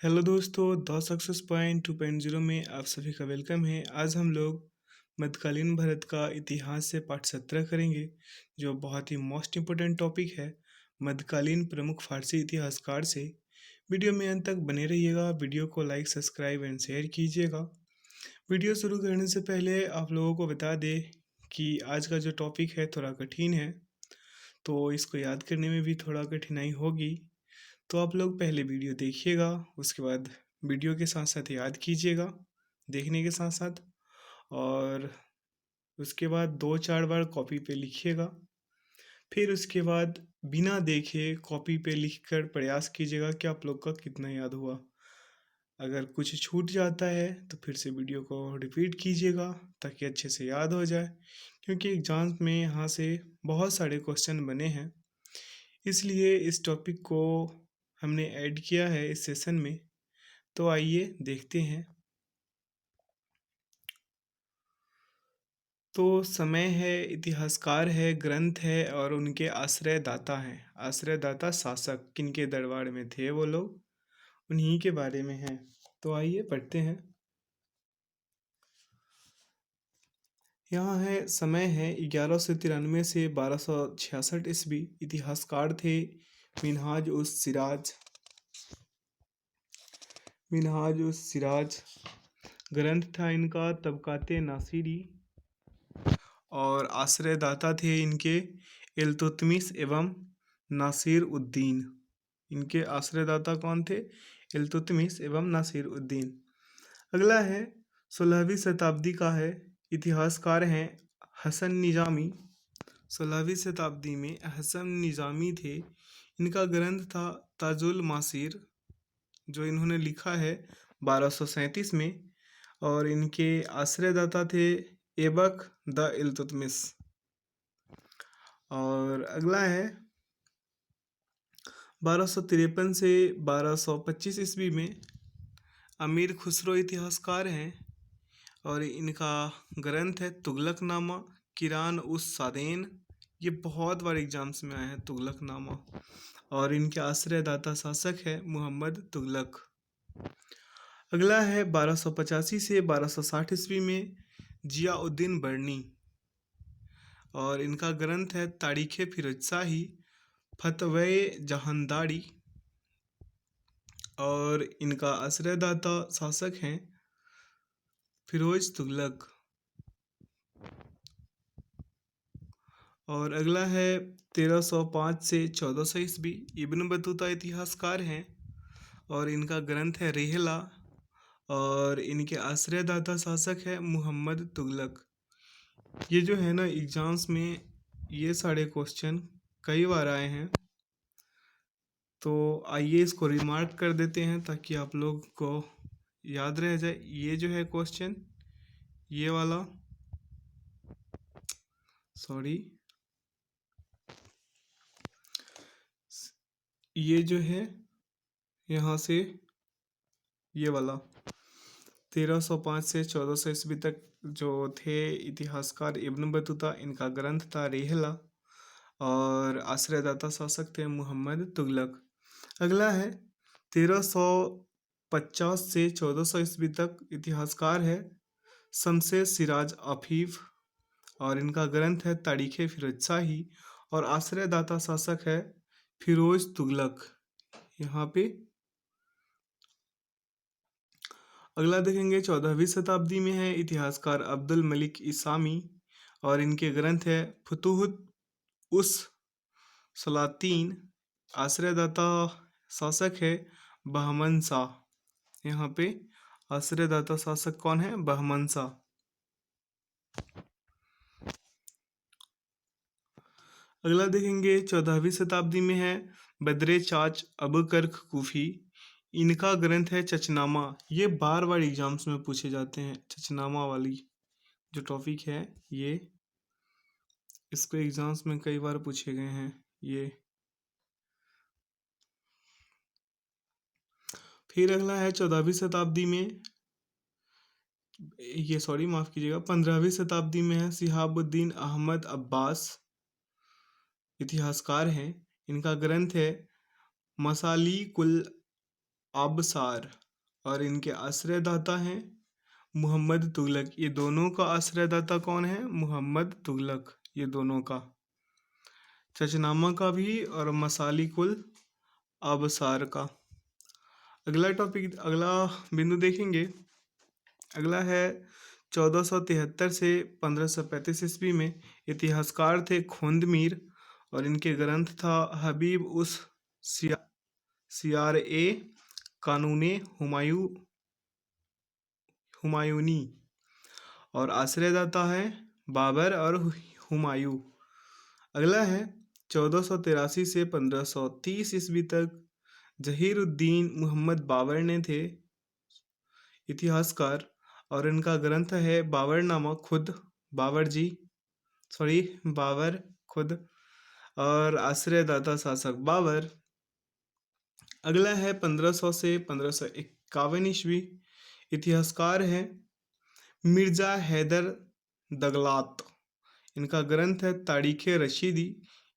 Hello दोस्तों, the success point 2.0 में आप सभी का वेलकम है। आज हम लोग मध्यकालीन भारत का इतिहास से पाठ 17 करेंगे, जो बहुत ही मोस्ट इम्पोर्टेंट टॉपिक है। मध्यकालीन प्रमुख फारसी इतिहासकार से वीडियो में अंत तक बने रहिएगा। वीडियो को लाइक, सब्सक्राइब एंड शेयर कीजिएगा। वीडियो शुरू करने से पहले आप लोगों को बता दें कि आज का जो टॉपिक है थोड़ा कठिन है, तो इसको याद करने में भी थोड़ा कठिनाई होगी। तो आप लोग पहले वीडियो देखिएगा, उसके बाद वीडियो के साथ साथ याद कीजिएगा, देखने के साथ साथ। और उसके बाद 2-4 बार कॉपी पे लिखिएगा। फिर उसके बाद बिना देखे कॉपी पे लिखकर प्रयास कीजिएगा कि आप लोग का कितना याद हुआ। अगर कुछ छूट जाता है तो फिर से वीडियो को रिपीट कीजिएगा ताकि अच्छे से याद हो जाए, क्योंकि एग्जाम्स में यहाँ से बहुत सारे क्वेश्चन बने हैं। इसलिए इस टॉपिक को हमने ऐड किया है इस सेशन में। तो आइए देखते हैं। तो समय है, इतिहासकार है, ग्रंथ है और उनके आश्रयदाता हैं। आश्रयदाता शासक किनके दरबार में थे वो लोग, उन्हीं के बारे में है। तो आइए पढ़ते हैं। यहाँ है समय है 1193 से 1266 ईस्वी। इतिहासकार थे मिनहाज उस सिराज। मिनहाज उस सिराज ग्रंथ था इनका तबकाते नासिरी। और आश्रयदाता थे इनके इल्तुतमिश एवं नासिर उद्दीन। इनके आश्रयदाता कौन थे? इल्तुतमिश एवं नासिर उद्दीन। अगला है 16वीं शताब्दी का है। इतिहासकार हैं हसन निजामी। 16वीं शताब्दी में हसन निजामी थे। इनका ग्रंथ था ताजुल मासिर, जो इन्होंने लिखा है 1237 में। और इनके आश्रयदाता थे ऐबक द इल्तुतमिश। और अगला है 1253 से 1225 ईस्वी में अमीर खुसरो इतिहासकार हैं। और इनका ग्रंथ है तुगलकनामा किरान उस सादेन। ये बहुत बार एग्जाम्स में आया है तुगलकनामा। और इनके आश्रयदाता शासक है मोहम्मद तुगलक। अगला है 1285 से 1260 ईस्वी में जियाउद्दीन बर्नी। और इनका ग्रंथ है तारीख़ फिरोजशाही फतवे जहानदारी। और इनका आश्रयदाता शासक हैं फिरोज तुगलक। और अगला है 1305 से 1400 ईस्वी। इब्न बतूता इतिहासकार हैं और इनका ग्रंथ है रेहला। और इनके आश्रयदाता शासक है मुहम्मद तुगलक। ये जो है ना एग्जाम्स में ये सारे क्वेश्चन कई बार आए हैं, तो आइए इसको रिमार्क कर देते हैं ताकि आप लोग को याद रह जाए। ये जो है क्वेश्चन, ये वाला, सॉरी, ये जो है यहाँ से ये वाला 1305 से 1400 ईस्वी तक जो थे इतिहासकार इब्न बतूता, इनका ग्रंथ था रेहला। और आश्रयदाता शासक थे मुहम्मद तुगलक। अगला है 1350 से 1400 ईस्वी तक इतिहासकार है शमसे सिराज अफीफ। और इनका ग्रंथ है तारीख़ फिरोजशाही। और आश्रयदाता शासक है फिरोज तुगलक। यहाँ पे अगला देखेंगे 14वीं शताब्दी में है इतिहासकार अब्दुल मलिक इसामी। और इनके ग्रंथ है फुतुहत उस सलातीन। आश्रयदाता शासक है बहमन शाह। यहाँ पे आश्रयदाता शासक कौन है? बहमन शाह। अगला देखेंगे 14वीं शताब्दी में है बदरे चाच अबुकर्क कूफी। इनका ग्रंथ है चचनामा। ये बार बार एग्जाम्स में पूछे जाते हैं। चचनामा वाली जो टॉपिक है, ये इसको एग्जाम्स में कई बार पूछे गए हैं। ये फिर अगला है 14वीं शताब्दी में, ये सॉरी माफ़ कीजिएगा, 15वीं शताब्दी में है शिहाबुद्दीन अहमद अब्बास। इतिहासकार हैं। इनका ग्रंथ है मसाली कुल आबसार, और इनके आश्रयदाता हैं मोहम्मद तुगलक। ये दोनों का आश्रयदाता कौन है? मोहम्मद तुगलक, ये दोनों का। चचनामा का भी और मसालिकुल आबसार का। अगला टॉपिक, अगला बिंदु देखेंगे। अगला है 1473 से 1535 ईस्वी में इतिहासकार थे खोंदमीर, और इनके ग्रंथ था हबीब उस सियार ए कानूने हुमायूनी, और आश्रयदाता है बाबर और हुमायूं। अगला है 1483 से 1530 ईस्वी तक जहीरुद्दीन मोहम्मद बाबर ने थे इतिहासकार, और इनका ग्रंथ है बाबरनामा खुद, बाबर खुद, और आश्रयदाता शासक बाबर। अगला है 1500 से 1551 ईस्वी, इतिहासकार है मिर्जा हैदर दगलात। इनका ग्रंथ है तारीख़ रशीदी,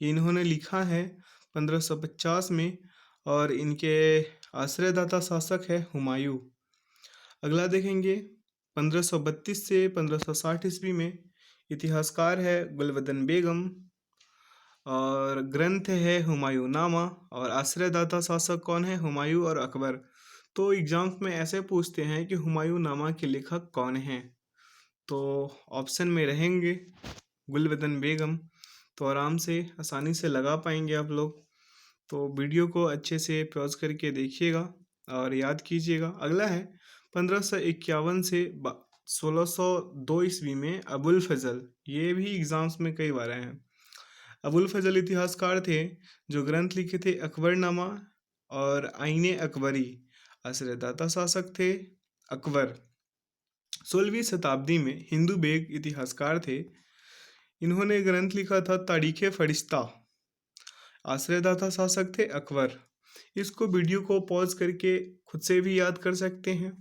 ये इन्होंने लिखा है 1550 में, और इनके आश्रयदाता शासक है हुमायूं। अगला देखेंगे 1532 से 1560 ईस्वी में, इतिहासकार है गुलबदन बेगम, और ग्रंथ है हुमायूं नामा, और आश्रयदाता शासक कौन है? हुमायूं और अकबर। तो एग्जाम्स में ऐसे पूछते हैं कि हुमायूं नामा के लेखक कौन हैं, तो ऑप्शन में रहेंगे गुलबदन बेगम। तो आराम से आसानी से लगा पाएंगे आप लोग। तो वीडियो को अच्छे से पॉज करके देखिएगा और याद कीजिएगा। अगला है 1551 से 1602 ईस्वी में अबुल फजल, ये भी एग्जाम्स में कई बार आए हैं। अबुल फजल इतिहासकार थे जो ग्रंथ लिखे थे अकबरनामा और आईने अकबरी। आश्रयदाता शासक थे अकबर। 16वीं शताब्दी में हिंदू बेग इतिहासकार थे, इन्होंने ग्रंथ लिखा था तारीख़ फरिश्ता। आश्रयदाता शासक थे अकबर। इसको वीडियो को पॉज करके खुद से भी याद कर सकते हैं,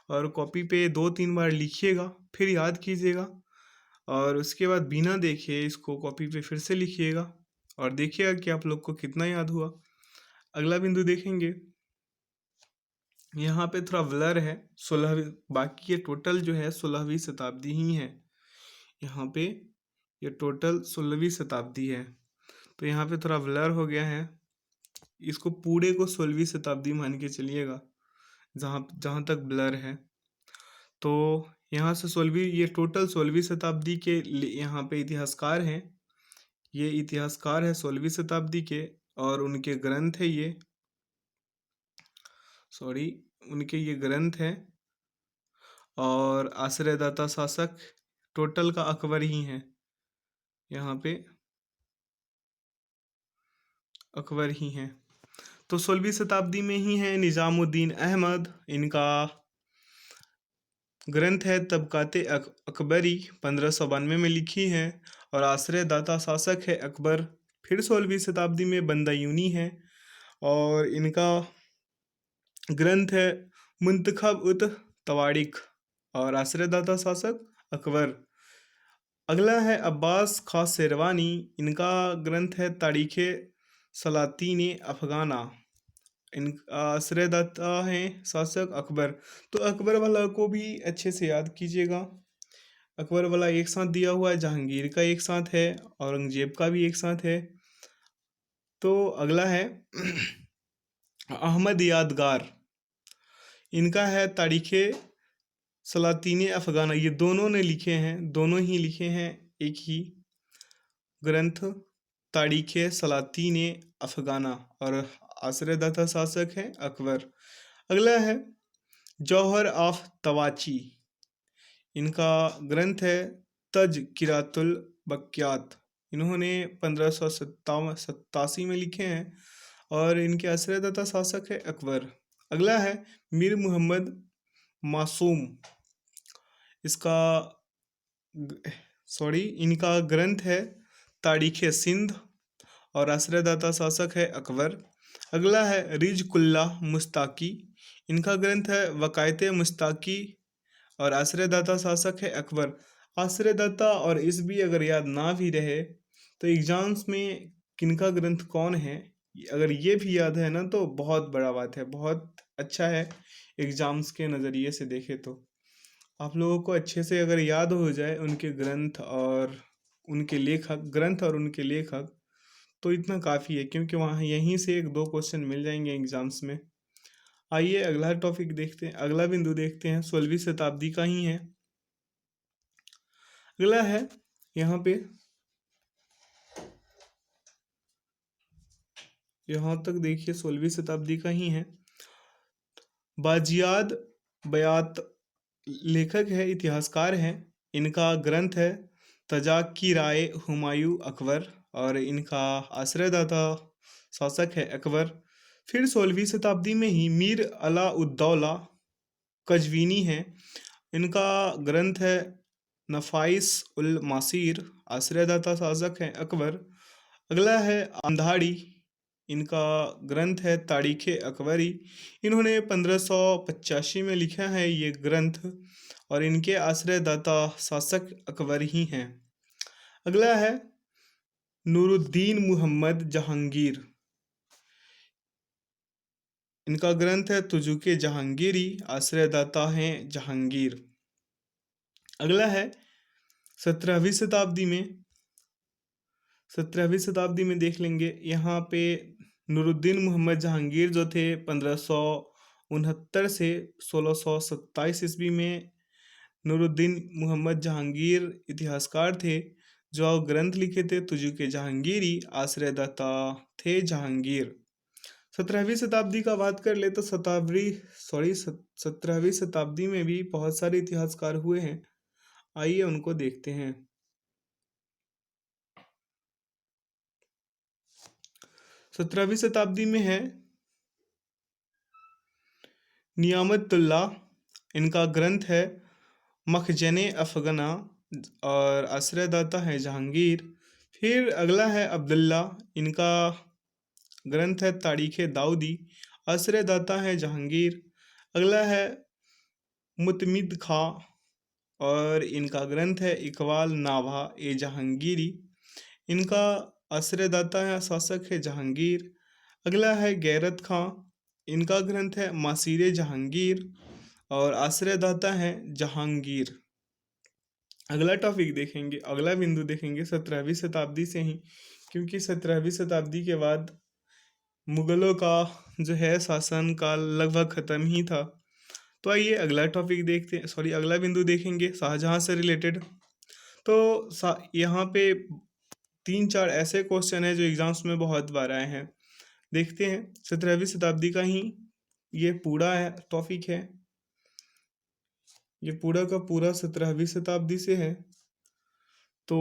और कॉपी पे 2-3 बार लिखिएगा, फिर याद कीजिएगा, और उसके बाद बिना देखे इसको कॉपी पे फिर से लिखिएगा और देखिएगा कि आप लोग को कितना याद हुआ। अगला बिंदु देखेंगे, यहाँ पे थोड़ा ब्लर है 16वीं, बाकी ये टोटल जो है 16वीं शताब्दी ही है। यहाँ पे ये टोटल 16वीं शताब्दी है, तो यहाँ पे थोड़ा ब्लर हो गया है। इसको पूरे को 16वीं शताब्दी मान के चलिएगा, जहाँ जहाँ तक ब्लर है। तो यहाँ से 16वीं, ये टोटल 16वीं शताब्दी के यहाँ पे इतिहासकार हैं। ये इतिहासकार है 16वीं शताब्दी के, और उनके ग्रंथ है ये, उनके ये ग्रंथ है, और आश्रयदाता शासक टोटल का अकबर ही है। यहाँ पे अकबर ही हैं। तो 16वीं शताब्दी में ही है निज़ामुद्दीन अहमद, इनका ग्रंथ है तबकाते अकबरी, 1592 में लिखी है, और आश्रयदाता शासक है अकबर। फिर 16वीं शताब्दी में बंदायूनी है, और इनका ग्रंथ है मुंतखब उत तवारिख, और आश्रयदाता शासक अकबर। अगला है अब्बास खां शेरवानी, इनका ग्रंथ है तारीख़ सलातीन अफ़गाना, इनका आश्रयदाता हैं शासक अकबर। तो अकबर वाला को भी अच्छे से याद कीजिएगा। अकबर वाला एक साथ दिया हुआ है, जहांगीर का एक साथ है, औरंगजेब का भी एक साथ है। तो अगला है अहमद यादगार, इनका है तारीख़ सलातीन अफ़गाना। ये दोनों ने लिखे हैं, दोनों ही लिखे हैं एक ही ग्रंथ तारीख़ सलातीन अफ़गाना, और आश्रयदाता शासक है अकबर। अगला है जौहर ऑफ तवाची, इनका ग्रंथ है तज़किरातुल बक़ियात, इन्होंने 1587 में लिखे हैं, और इनके आश्रयदाता शासक है अकबर। अगला है मीर मोहम्मद मासूम, इसका इनका ग्रंथ है तारीख़ सिंध, और आश्रयदाता शासक है अकबर। अगला है रिजकुल्ला मुस्ताकी, इनका ग्रंथ है वक़ायत मुस्ताकी, और आश्रयदाता शासक है अकबर। आश्रयदाता और ईस्वी अगर याद ना भी रहे तो एग्जाम्स में किनका ग्रंथ कौन है, अगर ये भी याद है ना तो बहुत बड़ा बात है, बहुत अच्छा है एग्जाम्स के नज़रिए से देखें तो। आप लोगों को अच्छे से अगर याद हो जाए उनके ग्रंथ और उनके लेखक, तो इतना काफ़ी है, क्योंकि वहाँ यहीं से एक दो क्वेश्चन मिल जाएंगे एग्जाम्स में। आइए अगला टॉपिक देखते हैं, अगला बिंदु देखते हैं, 16वीं शताब्दी का ही है। अगला है यहाँ पे, यहाँ तक देखिए 16वीं शताब्दी का ही है। बाजियाद बयात लेखक है, इतिहासकार हैं। इनका ग्रंथ है तजाक की राय हुमायूं अकबर, और इनका आश्रयदाता शासक है अकबर। फिर 16वीं शताब्दी में ही मीर अलाउद्दौला कजवीनी है। इनका ग्रंथ है नफाइस उल मासीर, आश्रयदाता शासक है अकबर। अगला है अंधाड़ी, इनका ग्रंथ है तारीख़ अकबरी। इन्होंने 1585 में लिखा है ये ग्रंथ, और इनके आश्रयदाता शासक अकबर ही हैं। अगला है नूरुद्दीन मुहम्मद जहांगीर, इनका ग्रंथ है तुजुके जहांगीरी, आश्रयदाता हैं जहांगीर। अगला है 17वीं शताब्दी में, 17वीं शताब्दी में देख लेंगे यहाँ पे नूरुद्दीन मोहम्मद जहांगीर जो थे 1569 से 1627 ईस्वी में। नूरुद्दीन मोहम्मद जहांगीर इतिहासकार थे जो ग्रंथ लिखे थे तुजुके जहांगीरी, आश्रयदाता थे जहांगीर। 17वीं शताब्दी का बात कर ले तो 17वीं शताब्दी में भी बहुत सारे इतिहासकार हुए हैं। आइए उनको देखते हैं। 17वीं शताब्दी में है नियामतुल्लाह, इनका ग्रंथ है मखजने अफगना, और आश्रयदाता है जहांगीर। फिर अगला है अब्दुल्ला, इनका ग्रंथ है तारीख़ दाऊदी, आश्रयदाता है जहांगीर। अगला है मुतमिद खां, और इनका ग्रंथ है इकबाल नाभा ए जहांगीरी, इनका आश्रयदाता है शासक है जहांगीर। अगला है गैरत खां, इनका ग्रंथ है मासीरे जहांगीर, और आश्रयदाता है जहांगीर। अगला टॉपिक देखेंगे, अगला बिंदु देखेंगे 17वीं शताब्दी से ही, क्योंकि 17वीं शताब्दी के बाद मुगलों का जो है शासन काल लगभग ख़त्म ही था। तो आइए अगला टॉपिक देखते हैं, अगला बिंदु देखेंगे शाहजहाँ से रिलेटेड। तो यहाँ पे 3-4 ऐसे क्वेश्चन है जो एग्जाम्स में बहुत बार आए हैं। देखते हैं, 17वीं शताब्दी का ही ये पूरा है टॉपिक है, ये पूरा का पूरा 17वीं शताब्दी से है। तो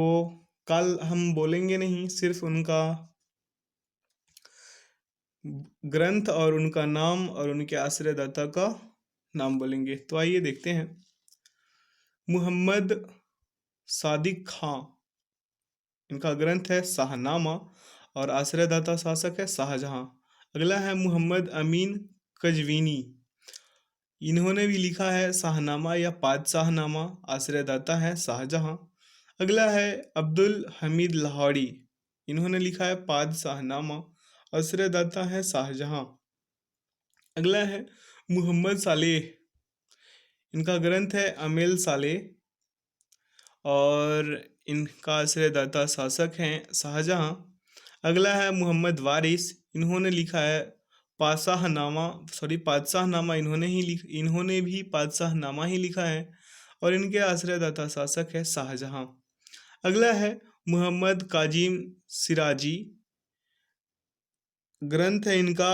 कल हम बोलेंगे नहीं, सिर्फ उनका ग्रंथ और उनका नाम और उनके आश्रयदाता का नाम बोलेंगे। तो आइए देखते हैं। मुहम्मद सादिक खां, इनका ग्रंथ है शाहनामा, और आश्रयदाता शासक है शाहजहां। अगला है मोहम्मद अमीन कजवीनी, इन्होंने भी लिखा है शाहनामा या पादशाहनामा, आश्रयदाता है शाहजहां। अगला है अब्दुल हमीद लाहौरी, इन्होंने लिखा है पादशाहनामा, आश्रयदाता है शाहजहां। अगला है मोहम्मद सालेह, इनका ग्रंथ है अमेल सालेह, और इनका आश्रयदाता शासक हैं शाहजहां। अगला है मोहम्मद वारिस, इन्होंने लिखा है पादशाहनामा, इन्होंने भी पादशाहनामा ही लिखा है, और इनके आश्रयदाता शासक है शाहजहां। अगला है मोहम्मद काजिम सिराजी, ग्रंथ है इनका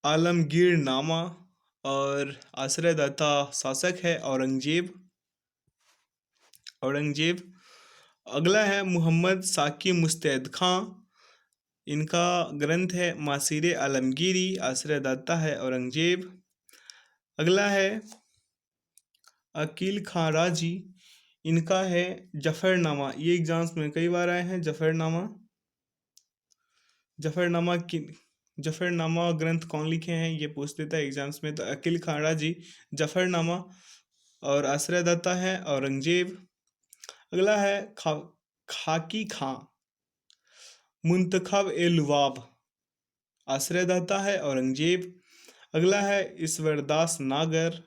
आलमगीर नामा, और आश्रयदाता शासक है औरंगजेब। अगला है मोहम्मद साकी मुस्तैद खां, इनका ग्रंथ है मासीरे आलमगीरी, आश्रयदाता है औरंगजेब। अगला है अकील खां राजी, इनका है जफरनामा, ये एग्जाम्स में कई बार आए हैं। जफरनामा ग्रंथ कौन लिखे हैं ये पूछ देता है एग्जाम्स में, तो अकील खां राजी जफरनामा, और आश्रयदाता है औरंगजेब। अगला है खाकी खां मुंतखब ए लुवाब, आश्रयदाता है औरंगजेब। अगला है ईश्वरदास नागर,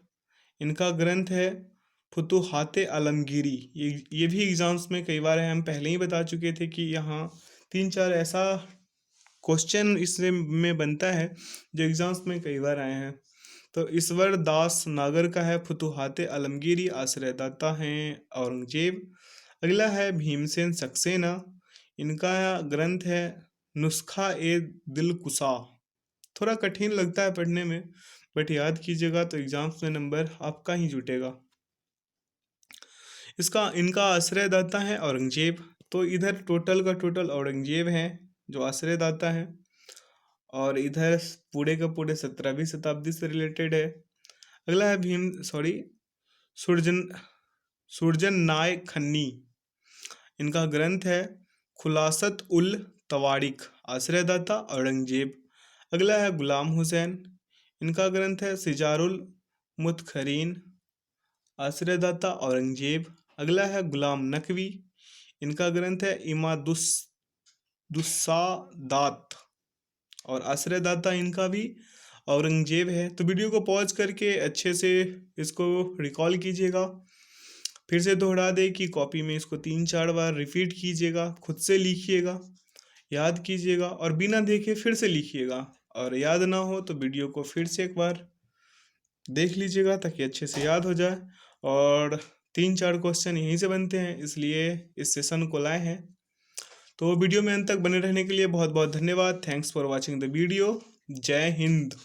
इनका ग्रंथ है फुतुहाते आलमगीरी। ये भी एग्जाम्स में कई बार है, हम पहले ही बता चुके थे कि यहाँ तीन चार ऐसा क्वेश्चन इससे में बनता है जो एग्जाम्स में कई बार आए हैं। तो ईश्वर दास नागर का है फुतुहाते आलमगीरी, आश्रयदाता हैं औरंगजेब। अगला है भीमसेन सक्सेना, इनका ग्रंथ है नुस्खा ए दिलकुशा। थोड़ा कठिन लगता है पढ़ने में, बट याद कीजिएगा तो एग्जाम्स में नंबर आपका ही जुटेगा। इनका आश्रयदाता है औरंगजेब। तो इधर टोटल का टोटल औरंगजेब है जो आश्रयदाता है, और इधर पूरे का पूरे 17वीं शताब्दी से रिलेटेड है। अगला है सुरजन सुरजन नाय खन्नी, इनका ग्रंथ है खुलासत उल तवारिक, आश्रयदाता औरंगजेब। अगला है गुलाम हुसैन, इनका ग्रंथ है सिजारुल मुतखरीन, आश्रयदाता औरंगजेब। अगला है गुलाम नकवी, इनका ग्रंथ है इमादुस दुस्सादात, और आश्रयदाता इनका भी औरंगजेब है। तो वीडियो को पॉज करके अच्छे से इसको रिकॉल कीजिएगा, फिर से दोहरा दे कि कॉपी में इसको 3-4 बार रिपीट कीजिएगा, खुद से लिखिएगा, याद कीजिएगा, और बिना देखे फिर से लिखिएगा। और याद ना हो तो वीडियो को फिर से एक बार देख लीजिएगा ताकि अच्छे से याद हो जाए। और 3-4 क्वेश्चन यहीं से बनते हैं, इसलिए इस सेशन को लाए हैं। तो वीडियो में अंत तक बने रहने के लिए बहुत बहुत धन्यवाद। Thanks for watching the video. जय हिंद।